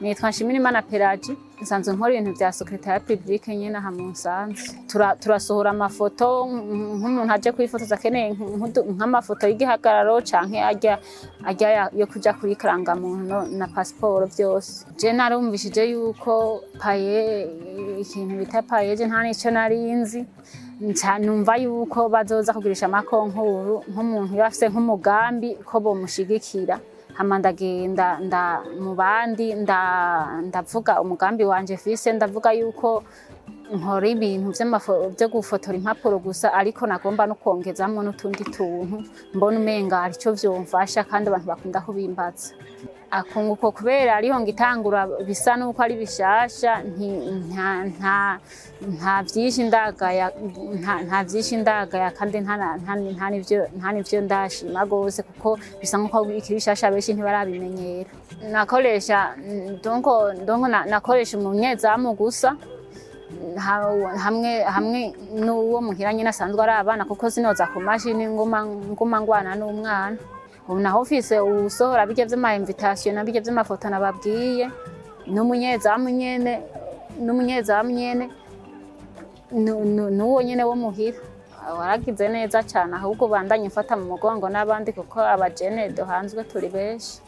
Nitwa Nshimirimana Pelagie nsanzwe nkora ibintu vya secretariat publique nyene aha mu Nsanzwe turasohora amafoto nk'umuntu aje kwifotoza akeneye nk'amafoto y'igihagararo canke arya yo kuja kuri karangamuntu na passport vyose. Je narumvishije yuko paye ikintu bita paye je nta nico narinzi numva yuko bazoza kugirisha amakonkuru nk'umuntu yafise nk'umugambi ko bomushigikira hama ndagenda mu bandi ndavuga umugambi wanje fise ndavuga yuko nkora ibintu vyo gufotora impapuro gusa ariko nagomba no kwongezamwo n'utundi tuntu mbona umenga arico vyomfasha kandi abantu bakunda kubimbaza. Akunguko kubera ariho ngitangura bisa nuko ari bishasha nta vyinshi ndagaya kandi nta nivyo ndashima gose kuko bisa nkuko ikiri bishasha benshi ntibarabimenyera. Nakoresha umunyezamu gusa hamwe n'uwo muhira nyene asanzwe ari abana kuko sinoza ku mashini nguma ngwana n'umwana. Ubu naho mfise usohora birya vy'ama invitation na birya vy'amafoto nababwiye n'umunyezamu nyene n'uwo nyene wo muhira waragize neza cane ahubwo bandanye mfata mu mugongo n'abandi kuko abajene hanzwe turi benshi.